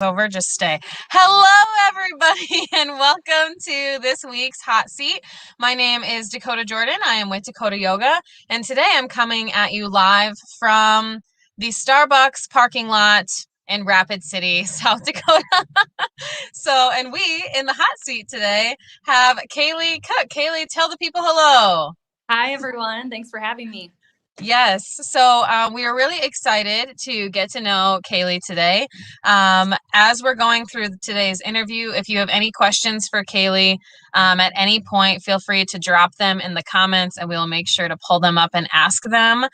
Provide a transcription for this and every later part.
Over, just stay. Hello, everybody, and welcome to this week's Hot Seat. My name is Dakota Jordan. I am with Dakota Yoga, and today I'm coming at you live from the Starbucks parking lot in Rapid City, South Dakota. And we in the hot seat today have Kayleigh Koch. Kayleigh, tell the people hello. Hi, everyone. Thanks for having me. Yes. We are really excited to get to know Kayleigh today. As we're going through today's interview, if you have any questions for Kayleigh at any point, feel free to drop them in the comments and we'll make sure to pull them up and ask them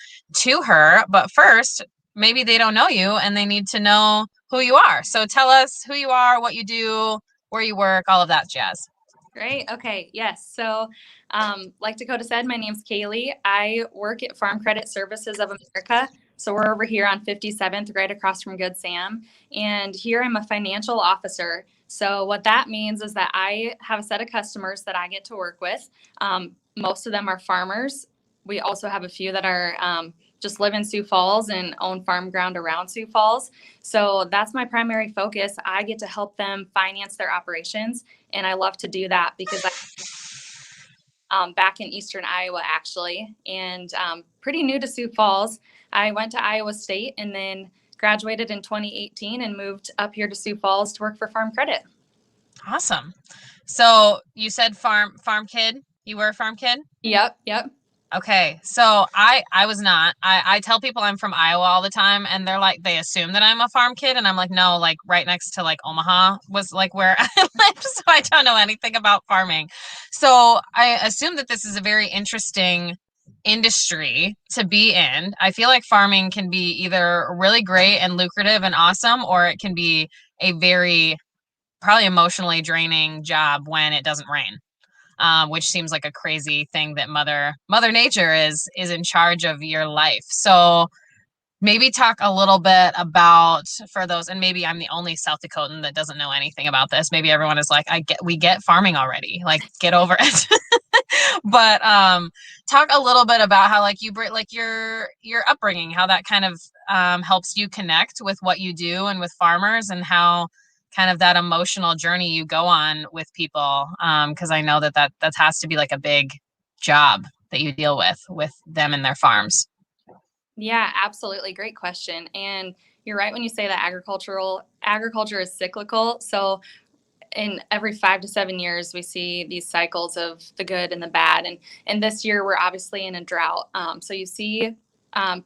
to her. But first, maybe they don't know you and they need to know who you are. So tell us who you are, what you do, where you work, all of that jazz. Great. Okay. Yes. Like Dakota said, my name's Kayleigh. I work at Farm Credit Services of America. So we're over here on 57th, right across from Good Sam. And here I'm a financial officer. So what that means is that I have a set of customers that I get to work with. Most of them are farmers. We also have a few that are just live in Sioux Falls and own farm ground around Sioux Falls. So that's my primary focus. I get to help them finance their operations. And I love to do that because I'm back in Eastern Iowa, actually, and pretty new to Sioux Falls. I went to Iowa State and then graduated in 2018 and moved up here to Sioux Falls to work for Farm Credit. Awesome. So you said farm kid. You were a farm kid? Yep. Okay, so I was not. I tell people I'm from Iowa all the time, and they're like, they assume that I'm a farm kid, and I'm like, no, like right next to like Omaha was like where I live, so I don't know anything about farming. So I assume that this is a very interesting industry to be in. I feel like farming can be either really great and lucrative and awesome, or it can be a very probably emotionally draining job when it doesn't rain. Which seems like a crazy thing that Mother Nature is in charge of your life. So maybe talk a little bit about, for those, and maybe I'm the only South Dakotan that doesn't know anything about this. Maybe everyone is like, we get farming already. Like, get over it. But talk a little bit about how like you bring like your upbringing, how that kind of helps you connect with what you do and with farmers, and how kind of that emotional journey you go on with people, because I know that has to be like a big job that you deal with them and their farms. Yeah, absolutely. Great question. And you're right when you say that agriculture is cyclical. So in every 5 to 7 years, we see these cycles of the good and the bad. And this year, we're obviously in a drought. So you see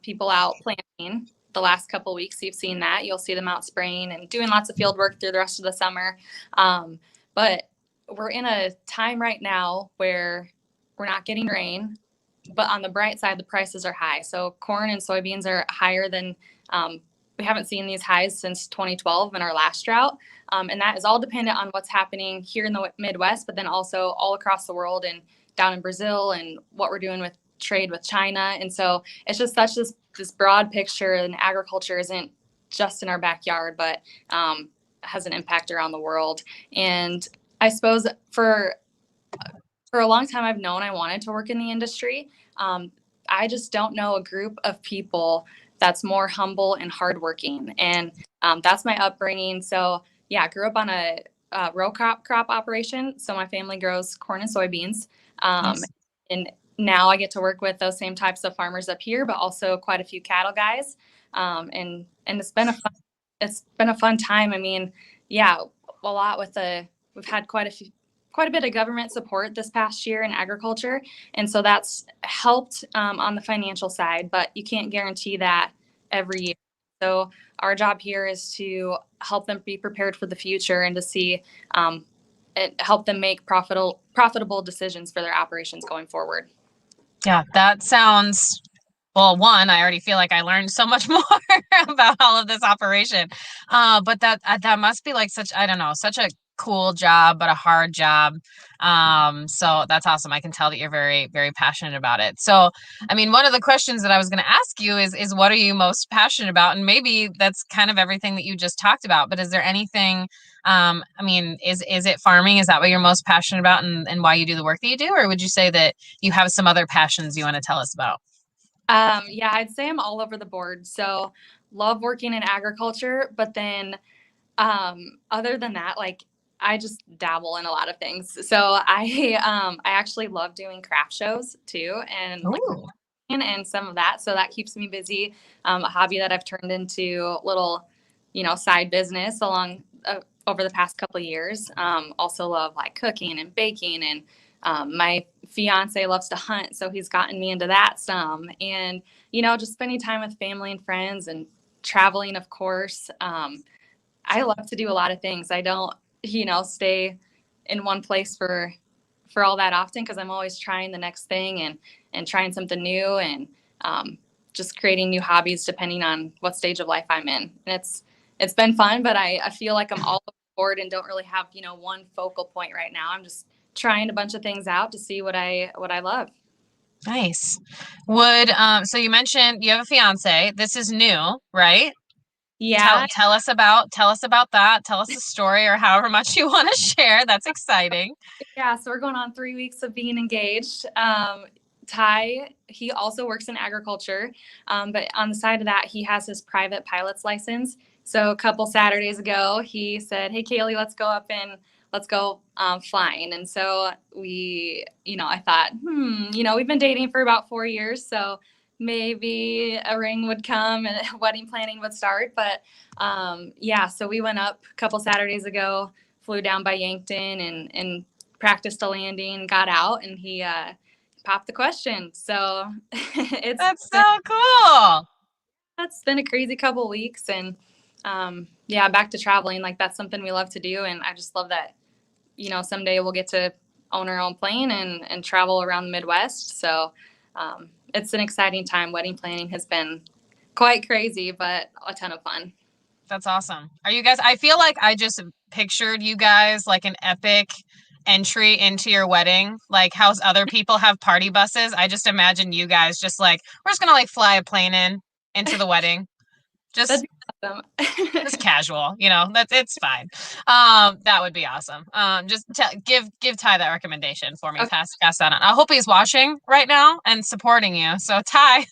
people out planting the last couple of weeks. You've seen that. You'll see them out spraying and doing lots of field work through the rest of the summer. But we're in a time right now where we're not getting rain. But on the bright side, the prices are high. So corn and soybeans are higher than we haven't seen these highs since 2012 in our last drought. And that is all dependent on what's happening here in the Midwest, but then also all across the world and down in Brazil and what we're doing with trade with China. And so it's just such this broad picture, and agriculture isn't just in our backyard, but has an impact around the world. And I suppose for a long time, I've known I wanted to work in the industry. I just don't know a group of people that's more humble and hardworking. And that's my upbringing. So yeah, I grew up on a row crop operation. So my family grows corn and soybeans. Yes. And now I get to work with those same types of farmers up here, but also quite a few cattle guys. And it's been a fun time. I mean, yeah, a lot we've had quite a bit of government support this past year in agriculture. And so that's helped on the financial side, but you can't guarantee that every year. So our job here is to help them be prepared for the future and to see help them make profitable decisions for their operations going forward. Yeah, that sounds, well, one, I already feel like I learned so much more about all of this operation. But that must be like such, I don't know, such a cool job, but a hard job. So that's awesome. I can tell that you're very, very passionate about it. So, I mean, one of the questions that I was going to ask you is what are you most passionate about? And maybe that's kind of everything that you just talked about, but is there anything, I mean, is it farming? Is that what you're most passionate about, and why you do the work that you do? Or would you say that you have some other passions you want to tell us about? Yeah, I'd say I'm all over the board. So love working in agriculture, but then Other than that, like I just dabble in a lot of things. So I actually love doing craft shows too, and like Ooh. and some of that. So that keeps me busy. A hobby that I've turned into little, side business along over the past couple of years. Also love like cooking and baking, and my fiance loves to hunt, so he's gotten me into that some. And just spending time with family and friends and traveling, of course. I love to do a lot of things. I don't, stay in one place for all that often because I'm always trying the next thing and trying something new and just creating new hobbies depending on what stage of life I'm in. And it's been fun, but I feel like I'm all bored and don't really have one focal point right now. I'm just trying a bunch of things out to see what I love. Nice. So you mentioned you have a fiance. This is new, right? Yeah, Tell us about that. Tell us the story or however much you want to share. That's exciting. yeah. So we're going on 3 weeks of being engaged. Ty, he also works in agriculture, but on the side of that, he has his private pilot's license. So a couple Saturdays ago, he said, "Hey, Kayleigh, let's go up and let's go flying." And so I thought, we've been dating for about 4 years, so maybe a ring would come and wedding planning would start. But yeah, so we went up a couple Saturdays ago, flew down by Yankton and practiced a landing, got out, and he popped the question. So That's so cool. that's been a crazy couple weeks, and yeah, back to traveling. Like that's something we love to do, and I just love that. Someday we'll get to own our own plane and travel around the Midwest. So it's an exciting time. Wedding planning has been quite crazy, but a ton of fun. That's awesome. Are you guys, I feel like I just pictured you guys like an epic entry into your wedding, like how other people have party buses. I just imagine you guys just like, we're just gonna like fly a plane into the wedding. That'd Just be awesome. just casual, that's it's fine. That would be awesome. Just give Ty that recommendation for me. Okay. Pass that on. I hope he's watching right now and supporting you. So Ty,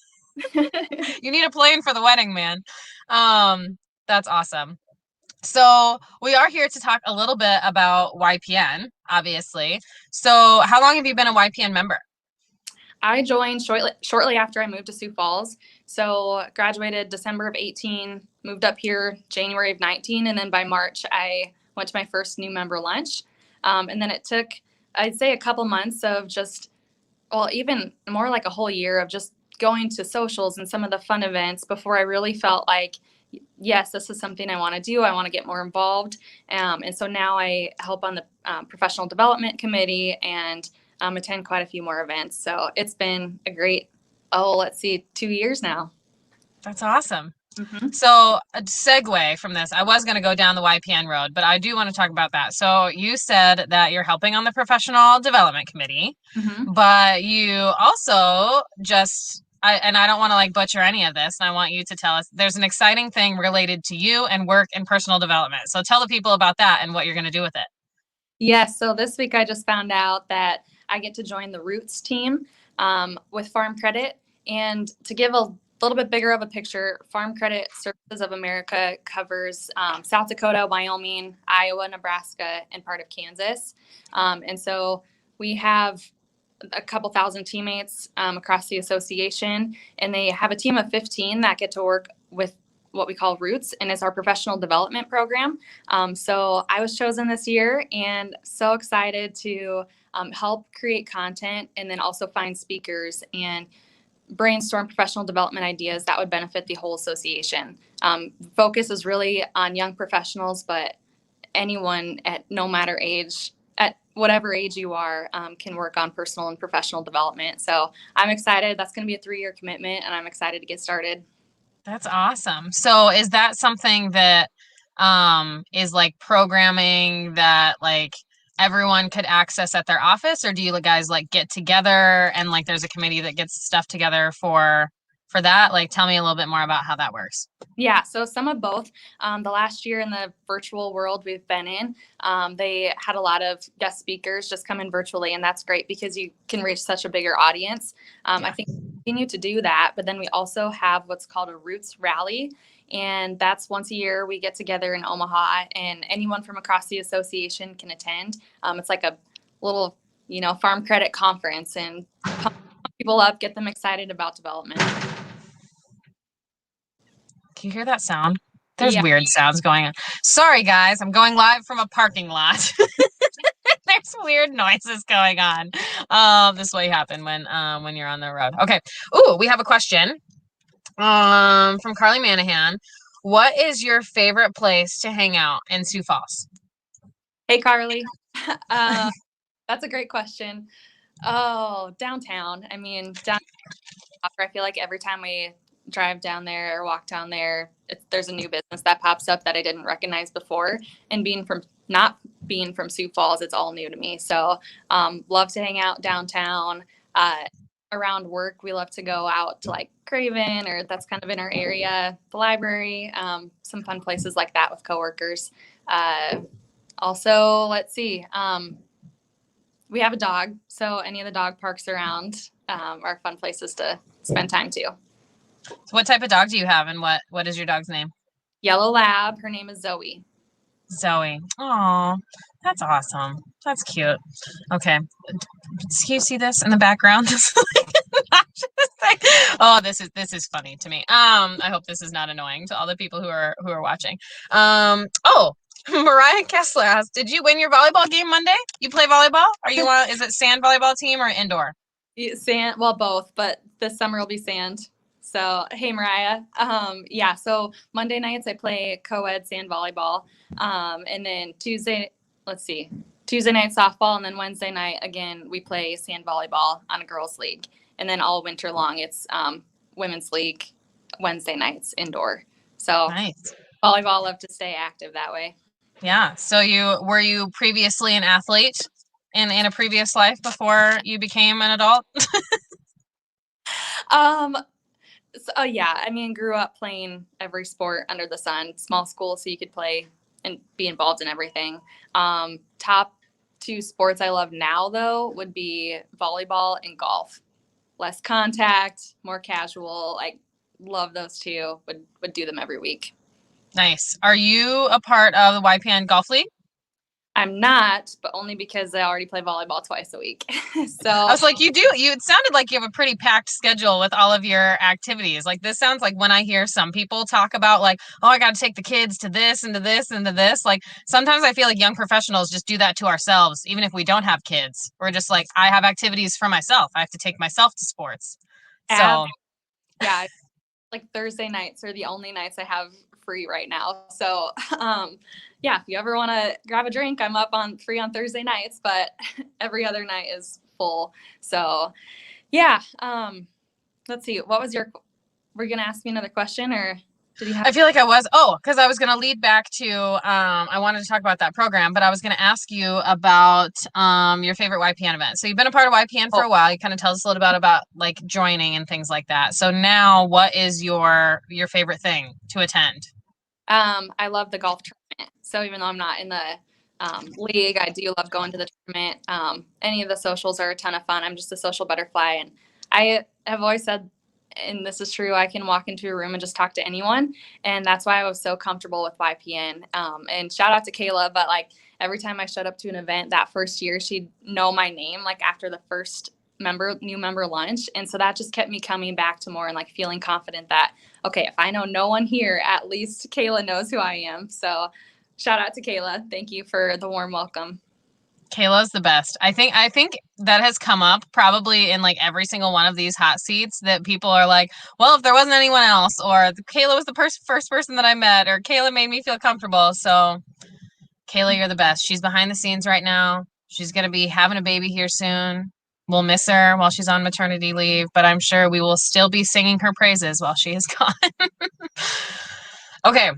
you need a plane for the wedding, man. That's awesome. So we are here to talk a little bit about YPN, obviously. So how long have you been a YPN member? I joined shortly after I moved to Sioux Falls. So graduated December of 18, moved up here January of 19, and then by March I went to my first new member lunch. And then it took, I'd say, a couple months of just, well, even more like a whole year of just going to socials and some of the fun events before I really felt like, yes, this is something I want to do. I want to get more involved. And so now I help on the professional development committee and attend quite a few more events. So it's been a great, let's see, 2 years now. That's awesome. Mm-hmm. So a segue from this, I was going to go down the YPN road, but I do want to talk about that. So you said that you're helping on the professional development committee, Mm-hmm. but you also and I don't want to like butcher any of this, and I want you to tell us there's an exciting thing related to you and work and personal development. So tell the people about that and what you're going to do with it. Yes. So this week I just found out that I get to join the Roots team with Farm Credit. And to give a little bit bigger of a picture, Farm Credit Services of America covers South Dakota, Wyoming, Iowa, Nebraska, and part of Kansas. And so we have a couple thousand teammates across the association, and they have a team of 15 that get to work with what we call Roots, and it's our professional development program. So I was chosen this year and so excited to help create content and then also find speakers and brainstorm professional development ideas that would benefit the whole association. Focus is really on young professionals, but anyone at no matter age, at whatever age you are, can work on personal and professional development. So I'm excited. That's going to be a 3-year commitment, and I'm excited to get started. That's awesome. So is that something that is like programming that like everyone could access at their office, or do you guys like get together and like there's a committee that gets stuff together for that? Like tell me a little bit more about how that works. Yeah, so some of both. The last year in the virtual world we've been in, they had a lot of guest speakers just come in virtually, and that's great because you can reach such a bigger audience. I think we continue to do that, but then we also have what's called a Roots Rally, And that's once a year we get together in Omaha, and anyone from across the association can attend. It's like a little, farm credit conference, and pump people up, get them excited about development. Can you hear that sound? There's Yeah. weird sounds going on. Sorry, guys. I'm going live from a parking lot. There's weird noises going on. This way happen when you're on the road. Okay. Ooh, we have a question from Carly Manahan. What is your favorite place to hang out in Sioux Falls? Hey, Carly. That's a great question. Oh, downtown. I mean, downtown. I feel like every time we drive down there or walk down there, there's a new business that pops up that I didn't recognize before. And not being from Sioux Falls, it's all new to me. So love to hang out downtown. Around work, we love to go out to like Craven, or that's kind of in our area, the library, some fun places like that with coworkers. Also, let's see. We have a dog, so any of the dog parks around are fun places to spend time too. So what type of dog do you have, and what is your dog's name? Yellow Lab. Her name is Zoe. Zoe. Oh, that's awesome. That's cute. Okay. Can you see this in the background? Oh, this is funny to me. I hope this is not annoying to all the people who are watching. Oh, Mariah Kessler asked, did you win your volleyball game Monday? You play volleyball? Are you on, is it sand volleyball team or indoor? Sand, well, both, but this summer will be sand. So, hey, Mariah. Yeah, so Monday nights I play co-ed sand volleyball. And then Tuesday night softball, and then Wednesday night, again, we play sand volleyball on a girls' league. And then all winter long, it's women's league Wednesday nights indoor. So nice. Volleyball, love to stay active that way. Yeah. So were you previously an athlete in a previous life before you became an adult? Yeah, I mean, grew up playing every sport under the sun. Small school, so you could play and be involved in everything. Top two sports I love now, though, would be volleyball and golf. Less contact, more casual. Like, love those two. Would do them every week. Nice. Are you a part of the YPN Golf League? I'm not, but only because I already play volleyball twice a week. So I was like, it sounded like you have a pretty packed schedule with all of your activities. Like, this sounds like when I hear some people talk about like, oh, I got to take the kids to this and to this and to this. Like, sometimes I feel like young professionals just do that to ourselves, even if we don't have kids. We're just like, I have activities for myself. I have to take myself to sports. So yeah, like Thursday nights are the only nights I have free right now. So yeah, if you ever want to grab a drink, I'm up on free on Thursday nights, but every other night is full. So yeah, let's see. Were you going to ask me another question, or did you have? I feel like because I was going to lead back to, I wanted to talk about that program, but I was going to ask you about your favorite YPN event. So you've been a part of YPN for a while. You kind of tell us a little bit about like joining and things like that. So now what is your favorite thing to attend? I love the golf tournament. So even though I'm not in the league, I do love going to the tournament. Any of the socials are a ton of fun. I'm just a social butterfly. And I have always said, and this is true, I can walk into a room and just talk to anyone. And that's why I was so comfortable with YPN. And shout out to Kayla, but like every time I showed up to an event that first year, she'd know my name like after the first new member lunch. And so that just kept me coming back to more and like feeling confident that, okay, if I know no one here, at least Kayla knows who I am. So shout out to Kayla. Thank you for the warm welcome. Kayla's the best. I think that has come up probably in like every single one of these hot seats that people are like, well, if there wasn't anyone else, or Kayla was the first person that I met, or Kayla made me feel comfortable. So Kayla, you're the best. She's behind the scenes right now. She's going to be having a baby here soon. We'll miss her while she's on maternity leave, but I'm sure we will still be singing her praises while she is gone. Okay.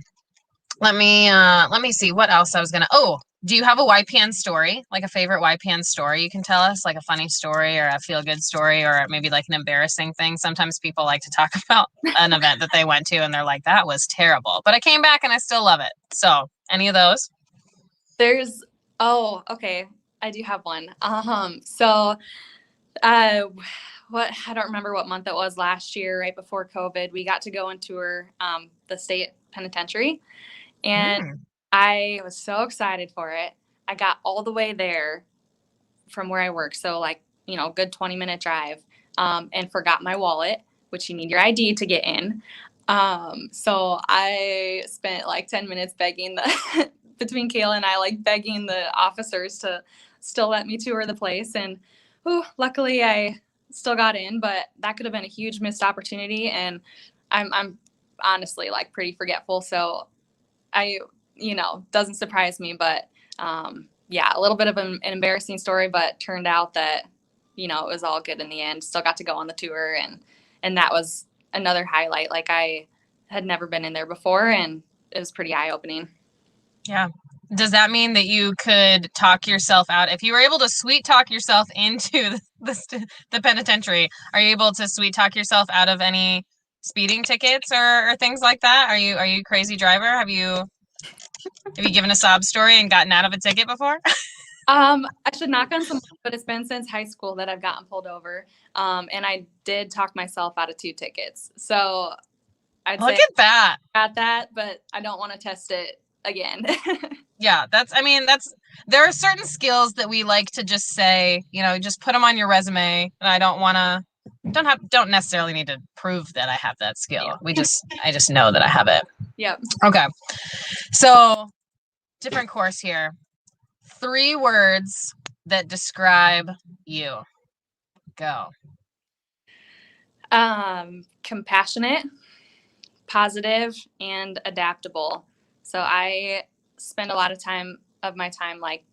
Let me see what else I was gonna. Oh, do you have a YPN story, like a favorite YPN story you can tell us, like a funny story or a feel good story or maybe like an embarrassing thing? Sometimes people like to talk about an event that they went to and they're like, that was terrible, but I came back and I still love it. So any of those? Okay. I do have one. So what I don't remember what month it was last year, right before COVID, we got to go and tour the state penitentiary, and Mm. I was so excited for it. I got all the way there from where I work, so like good 20-minute drive, and forgot my wallet, which you need your ID to get in. So I spent like 10 minutes begging the between Kayla and I, like begging the officers to still let me tour the place, and luckily I still got in, but that could have been a huge missed opportunity, and I'm honestly like pretty forgetful, so I doesn't surprise me, but yeah, a little bit of an embarrassing story, but turned out that it was all good in the end. Still got to go on the tour, and that was another highlight. Like I had never been in there before, and it was pretty eye opening. Yeah. Does that mean that you could talk yourself out if you were able to sweet talk yourself into the penitentiary? Are you able to sweet talk yourself out of any speeding tickets or things like that? Are you a crazy driver? Have you given a sob story and gotten out of a ticket before? I should knock on some wood, but it's been since high school that I've gotten pulled over. And I did talk myself out of 2 tickets. So I'd Look say at that. I got that, but I don't want to test it again. Yeah, there are certain skills that we like to just say, just put them on your resume. And I don't necessarily need to prove that I have that skill. Yeah. I just know that I have it. Yep. Okay. So different course here. 3 words that describe you. Go. Compassionate, positive, and adaptable. So I spend a lot of my time like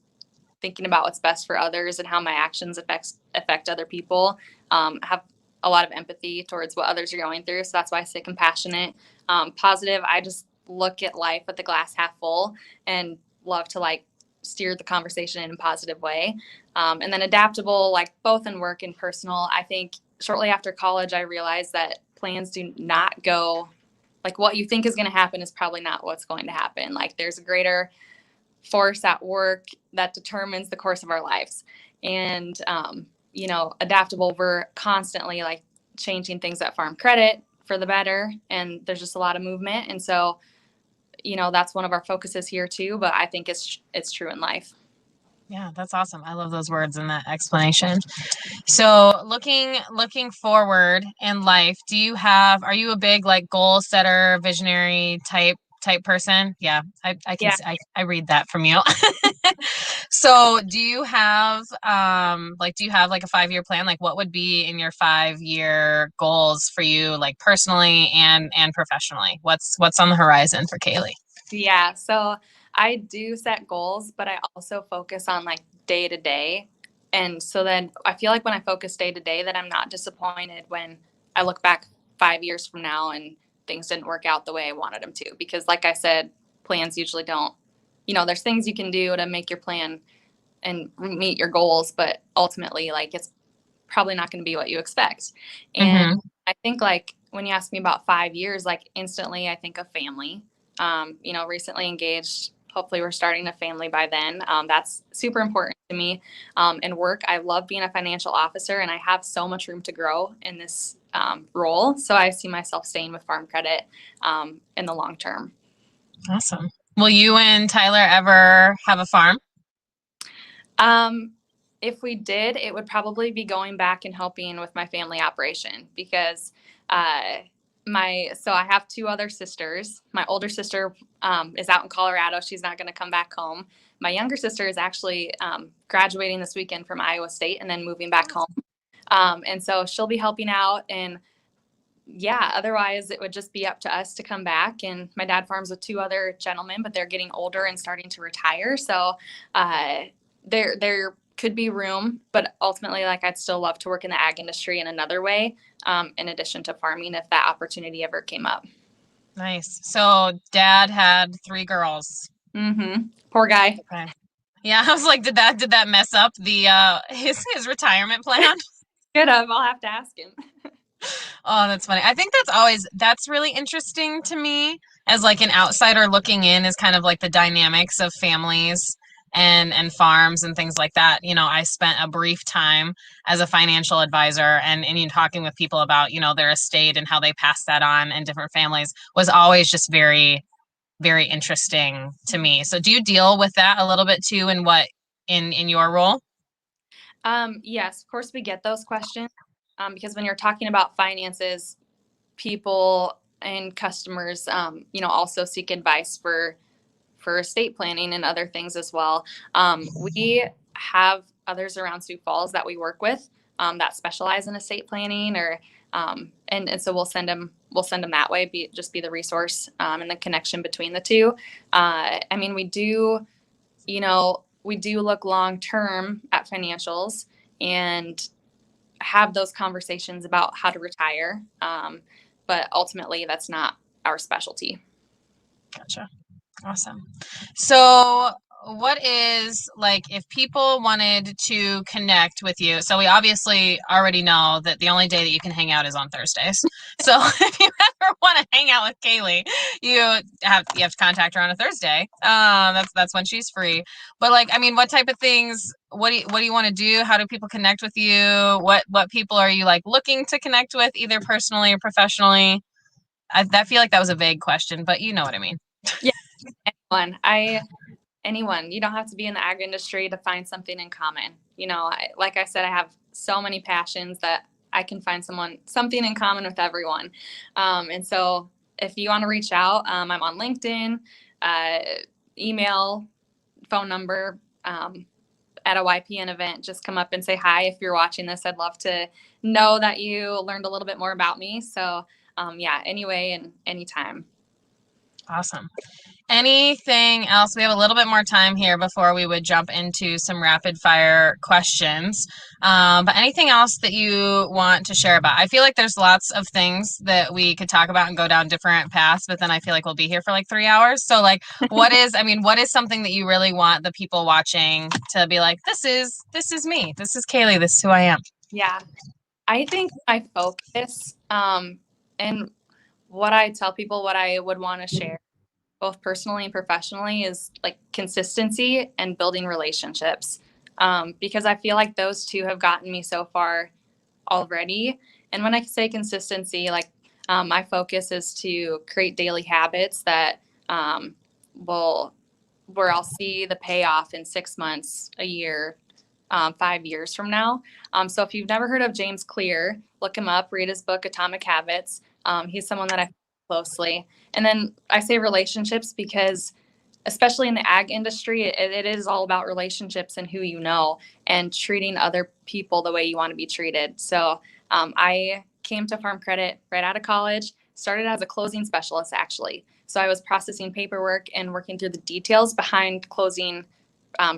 thinking about what's best for others and how my actions affect other people. Have a lot of empathy towards what others are going through. So that's why I say compassionate. Positive, I just look at life with the glass half full and love to like steer the conversation in a positive way. And then adaptable, like both in work and personal. I think shortly after college, I realized that plans do not go like what you think is going to happen is probably not what's going to happen. Like there's a greater force at work that determines the course of our lives. And, adaptable, we're constantly like changing things at Farm Credit for the better. And there's just a lot of movement. And so, that's one of our focuses here too, but I think it's true in life. Yeah, that's awesome. I love those words and that explanation. So looking forward in life, are you a big like goal setter, visionary type person? Yeah, I can Yeah. I read that from you. So do you have like a 5-year plan? Like what would be in your 5-year goals for you, like personally and professionally? What's on the horizon for Kayleigh? Yeah. So I do set goals, but I also focus on like day to day. And so then I feel like when I focus day to day that I'm not disappointed when I look back 5 years from now and things didn't work out the way I wanted them to. Because like I said, plans usually don't, there's things you can do to make your plan and meet your goals, but ultimately like it's probably not going to be what you expect. And Mm-hmm. I think like when you ask me about 5 years, like instantly I think of family. Recently engaged. Hopefully we're starting a family by then. That's super important to me. And work, I love being a financial officer and I have so much room to grow in this role. So I see myself staying with Farm Credit in the long term. Awesome. Will you and Tyler ever have a farm? If we did, it would probably be going back and helping with my family operation because so I have 2 other sisters. My older sister is out in Colorado. She's not going to come back home. My younger sister is actually graduating this weekend from Iowa State and then moving back home. And so she'll be helping out. And yeah, otherwise it would just be up to us to come back. And my dad farms with 2 other gentlemen, but they're getting older and starting to retire. So there could be room, but ultimately, like I'd still love to work in the ag industry in another way, in addition to farming, if that opportunity ever came up. Nice. So dad had 3 girls. Mm-hmm. Poor guy. Okay. Yeah, I was like, did that mess up the his retirement plan? Could have. I'll have to ask him. Oh, that's funny. I think that's really interesting to me as like an outsider looking in is kind of like the dynamics of families and farms and things like that. You know, I spent a brief time as a financial advisor, and in talking with people about, you know, their estate and how they pass that on in different families was always just very, very interesting to me. So do you deal with that a little bit too in your role? Yes, of course we get those questions, because when you're talking about finances, people and customers, also seek advice for estate planning and other things as well. We have others around Sioux Falls that we work with, that specialize in estate planning, or and so we'll send them that way. Be the resource, and the connection between the two. I mean, we do look long term at financials and have those conversations about how to retire. But ultimately, that's not our specialty. Gotcha. Awesome. So what is, like, if people wanted to connect with you? So we obviously already know that the only day that you can hang out is on Thursdays. So if you ever want to hang out with Kayleigh, you have to contact her on a Thursday. That's when she's free. But, like, I mean, what type of things? What do you want to do? How do people connect with you? What people are you, like, looking to connect with, either personally or professionally? I feel like that was a vague question, but you know what I mean. Yeah, anyone. You don't have to be in the ag industry to find something in common. Like I said, I have so many passions that I can find something in common with everyone. And so if you want to reach out, I'm on LinkedIn, email, phone number. At a YPN event, just come up and say hi. If you're watching this, I'd love to know that you learned a little bit more about me. So anyway and anytime. Awesome. Anything else? We have a little bit more time here before we would jump into some rapid fire questions. But anything else that you want to share about? I feel like there's lots of things that we could talk about and go down different paths, but then I feel like we'll be here for like 3 hours. So, like, what is something that you really want the people watching to be like, this is me, this is Kayleigh, this is who I am? Yeah, I think my focus, and what I tell people, what I would want to share, both personally and professionally, is like consistency and building relationships. Because I feel like those two have gotten me so far already. And when I say consistency, like, my focus is to create daily habits that will where I'll see the payoff in 6 months, a year, 5 years from now. So if you've never heard of James Clear, look him up, read his book, Atomic Habits. He's someone that I follow closely. And then I say relationships because, especially in the ag industry, it is all about relationships and who you know, and treating other people the way you want to be treated. So I came to Farm Credit right out of college, started as a closing specialist, actually. So I was processing paperwork and working through the details behind closing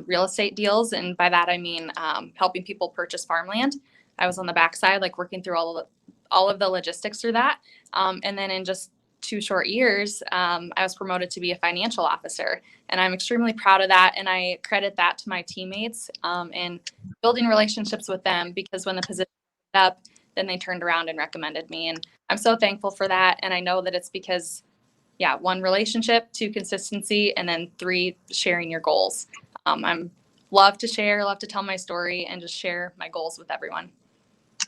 real estate deals. And by that, I mean helping people purchase farmland. I was on the backside, like working through all of the logistics through that. And then in just 2 short years, I was promoted to be a financial officer. And I'm extremely proud of that. And I credit that to my teammates, and building relationships with them, because when the position was up, then they turned around and recommended me. And I'm so thankful for that. And I know that it's because, 1, relationship, 2, consistency, and then 3, sharing your goals. I'm love to share, love to tell my story, and just share my goals with everyone.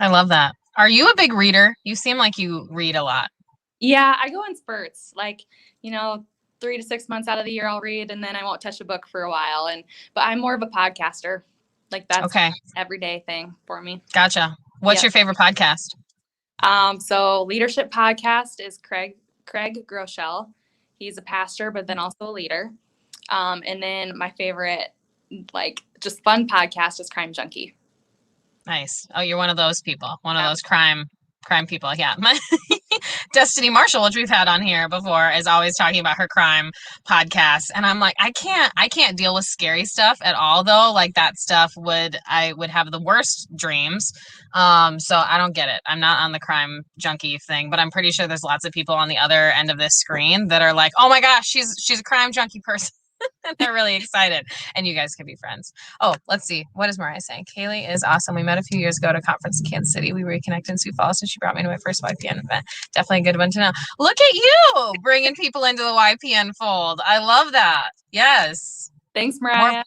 I love that. Are you a big reader? You seem like you read a lot. Yeah, I go in spurts. Like, 3 to 6 months out of the year I'll read, and then I won't touch a book for a while. But I'm more of a podcaster. Like, that's okay. An everyday thing for me. Gotcha. What's your favorite podcast? So leadership podcast is Craig Groeschel. He's a pastor, but then also a leader. And then my favorite, like, just fun podcast is Crime Junkie. Nice. Oh, you're one of those people. One of those crime people. Yeah. Destiny Marshall, which we've had on here before, is always talking about her crime podcast. And I'm like, I can't deal with scary stuff at all, though. Like, that stuff I would have the worst dreams. So I don't get it. I'm not on the crime junkie thing, but I'm pretty sure there's lots of people on the other end of this screen that are like, oh my gosh, she's a crime junkie person. And they're really excited, and you guys could be friends. Oh, let's see. What is Mariah saying? Kayleigh is awesome. We met a few years ago at a conference in Kansas City. We reconnected in Sioux Falls, and she brought me to my first YPN event. Definitely a good one to know. Look at you bringing people into the YPN fold. I love that. Yes. Thanks, Mariah.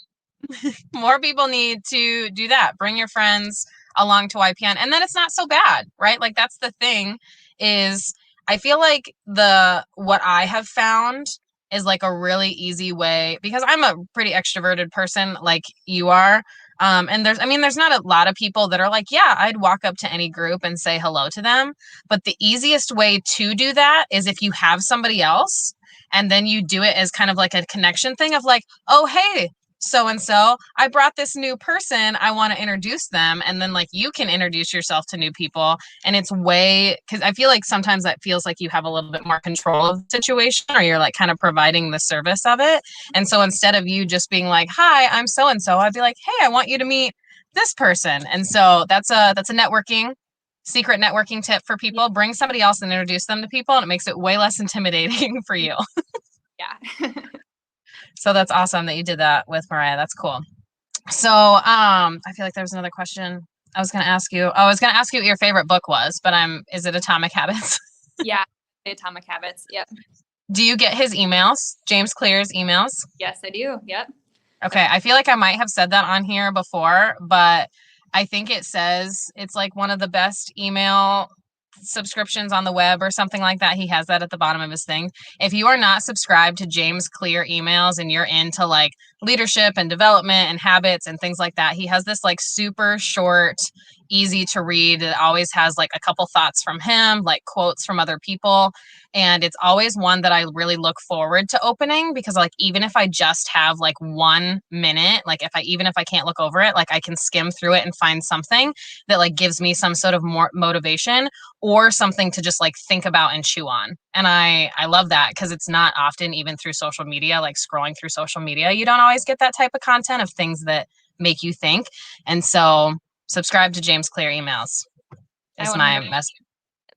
More people need to do that. Bring your friends along to YPN, and then it's not so bad, right? Like that's the thing is I feel like what I have found is like a really easy way because I'm a pretty extroverted person like you are. And there's not a lot of people that are like, yeah, I'd walk up to any group and say hello to them. But the easiest way to do that is if you have somebody else and then you do it as kind of like a connection thing of like, oh, hey, so and so, I brought this new person. I want to introduce them. And then, like, you can introduce yourself to new people. And it's because I feel like sometimes that feels like you have a little bit more control of the situation or you're like kind of providing the service of it. And so instead of you just being like, hi, I'm so and so, I'd be like, hey, I want you to meet this person. And so that's a secret networking tip for people. Bring somebody else and introduce them to people. And it makes it way less intimidating for you. Yeah. So that's awesome that you did that with Mariah. That's cool. So I feel like there was another question I was going to ask you. I was going to ask you what your favorite book was, but is it Atomic Habits? Yeah. Atomic Habits. Yep. Do you get his emails, James Clear's emails? Yes, I do. Yep. Okay. I feel like I might have said that on here before, but I think it says it's like one of the best email subscriptions on the web or something like that. He has that at the bottom of his thing. If you are not subscribed to James Clear emails and you're into like leadership and development and habits and things like that, he has this like super short, easy to read. It always has like a couple thoughts from him, like quotes from other people. And it's always one that I really look forward to opening because like even if I just have like 1 minute, like even if I can't look over it, like I can skim through it and find something that like gives me some sort of more motivation or something to just like think about and chew on. And I love that because it's not often even through social media, like scrolling through social media, you don't always get that type of content of things that make you think. And so subscribe to James Clear emails is my message.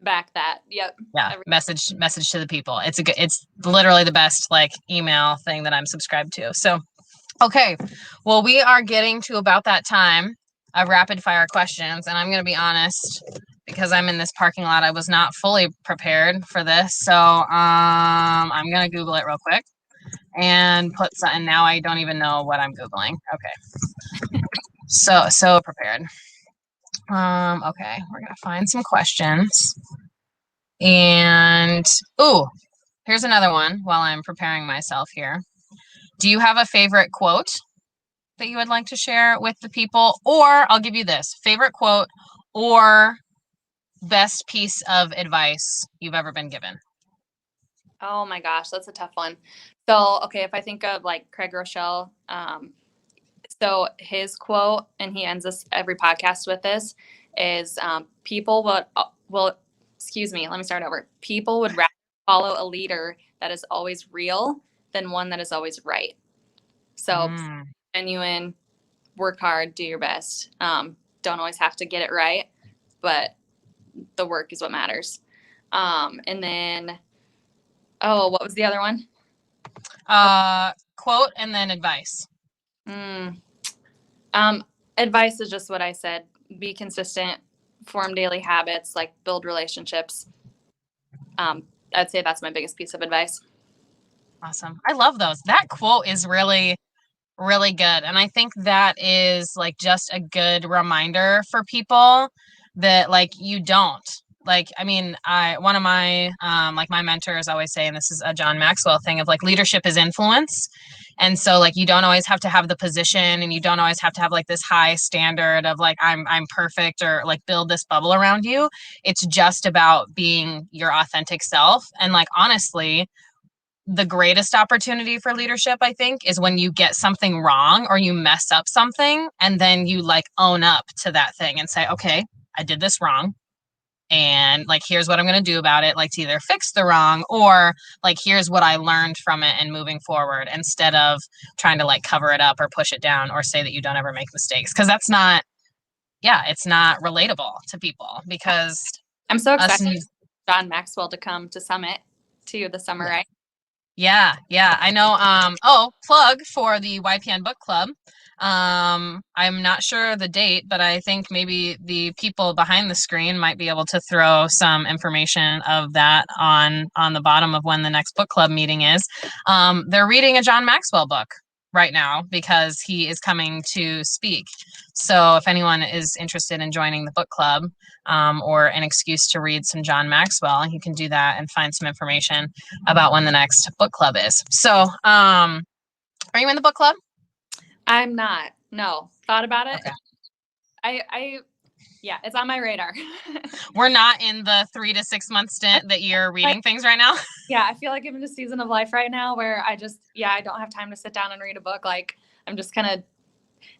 Back that. Yep. Yeah. Message to the people. It's literally the best like email thing that I'm subscribed to. So, okay. Well, we are getting to about that time of rapid fire questions. And I'm going to be honest, because I'm in this parking lot, I was not fully prepared for this. So I'm going to Google it real quick and and now I don't even know what I'm Googling. Okay. So prepared. Okay, we're gonna find some questions. And here's another one while I'm preparing myself here. Do you have a favorite quote that you would like to share with the people? Or I'll give you this favorite quote or best piece of advice you've ever been given. Oh my gosh, that's a tough one. So, okay, if I think of like Craig Rochelle, so his quote, and he ends this every podcast with this, is people excuse me, let me start over. People would rather follow a leader that is always real than one that is always right. So genuine, work hard, do your best. Don't always have to get it right, but the work is what matters. And then, what was the other one? Quote and then advice. Advice is just what I said. Be consistent, form daily habits, like build relationships. I'd say that's my biggest piece of advice. Awesome. I love those. That quote is really, really good. And I think that is like just a good reminder for people that like you don't. Like, I mean, one of my like my mentors always say, and this is a John Maxwell thing of like leadership is influence. And so like you don't always have to have the position and you don't always have to have like this high standard of like I'm perfect or like build this bubble around you. It's just about being your authentic self. And like honestly, the greatest opportunity for leadership, I think, is when you get something wrong or you mess up something and then you like own up to that thing and say, okay, I did this wrong. And like, here's what I'm going to do about it. Like to either fix the wrong or like, here's what I learned from it and moving forward instead of trying to like cover it up or push it down or say that you don't ever make mistakes. Cause that's not, it's not relatable to people because I'm so excited John Maxwell to come to Summit to the summer, right? Yeah, I know. Plug for the YPN book club. I'm not sure the date, but I think maybe the people behind the screen might be able to throw some information of that on the bottom of when the next book club meeting is. They're reading a John Maxwell book right now because he is coming to speak. So if anyone is interested in joining the book club, or an excuse to read some John Maxwell, you can do that and find some information about when the next book club is. So, are you in the book club? I'm not. No. Thought about it. Okay. Yeah, it's on my radar. We're not in the 3 to 6 month stint that you're reading things right now. Yeah, I feel like I'm in a season of life right now where I don't have time to sit down and read a book. Like I'm just kind of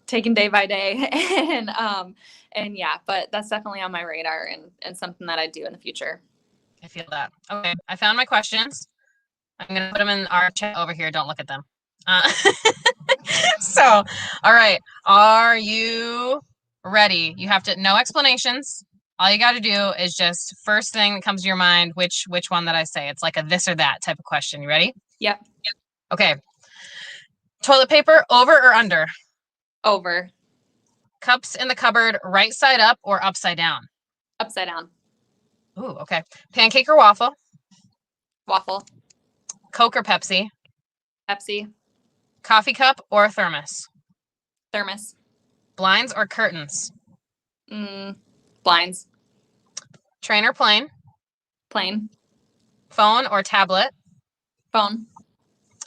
taking day by day, and yeah, but that's definitely on my radar and something that I do in the future. I feel that. Okay, I found my questions. I'm gonna put them in our chat over here. Don't look at them. So, all right, are you ready? You have to, no explanations. All you got to do is just first thing that comes to your mind, which one that I say. It's like a this or that type of question. You ready? Yep. Okay. Toilet paper, over or under? Over. Cups in the cupboard, right side up or upside down? Upside down. Ooh, okay. Pancake or waffle? Waffle. Coke or Pepsi? Pepsi. Coffee cup or thermos? Thermos. Blinds or curtains? Blinds. Train or plane? Plane. Phone or tablet? Phone.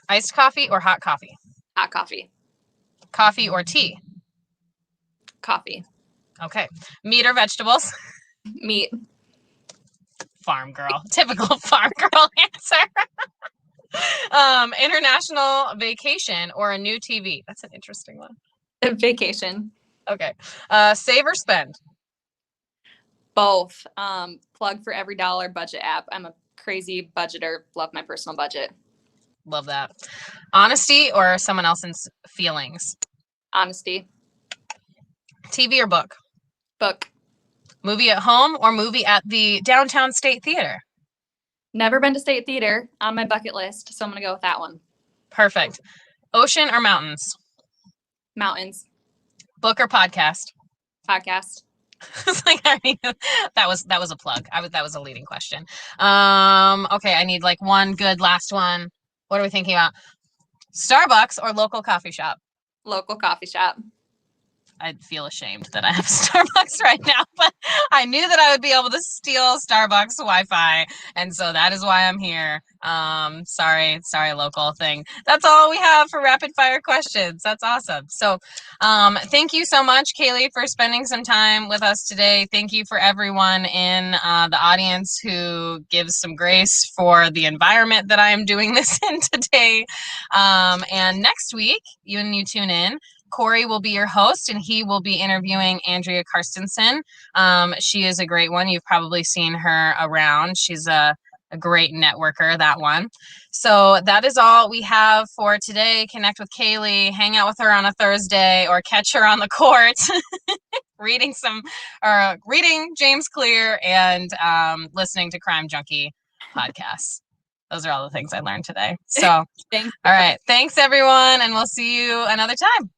Iced coffee or hot coffee? Hot coffee. Coffee or tea? Coffee. Okay. Meat or vegetables? Meat. Farm girl. Typical farm girl answer. International vacation or a new TV? That's an interesting one. Vacation. Okay. Save or spend? Both. Plug for every dollar budget app. I'm a crazy budgeter. Love my personal budget. Love that. Honesty or someone else's feelings? Honesty. TV or book? Book. Movie at home or movie at the Downtown State Theater? Never been to State Theater, on my bucket list, so I'm going to go with that one. Perfect. Ocean or mountains? Mountains. Book or podcast? Podcast. It's like, I mean, that was a plug. That was a leading question. Okay, I need like one good last one. What are we thinking about? Starbucks or local coffee shop? Local coffee shop. I feel ashamed that I have Starbucks right now, but I knew that I would be able to steal Starbucks Wi-Fi, and so that is why I'm here. Sorry, local thing. That's all we have for rapid fire questions. That's awesome. So, thank you so much, Kayleigh, for spending some time with us today. Thank you for everyone in the audience who gives some grace for the environment that I am doing this in today. And next week, when you tune in, Corey will be your host, and he will be interviewing Andrea Karstensen. She is a great one. You've probably seen her around. She's a great networker, that one. So that is all we have for today. Connect with Kayleigh, hang out with her on a Thursday, or catch her on the court reading James Clear and listening to Crime Junkie podcasts. Those are all the things I learned today. So, all right. Thanks, everyone, and we'll see you another time.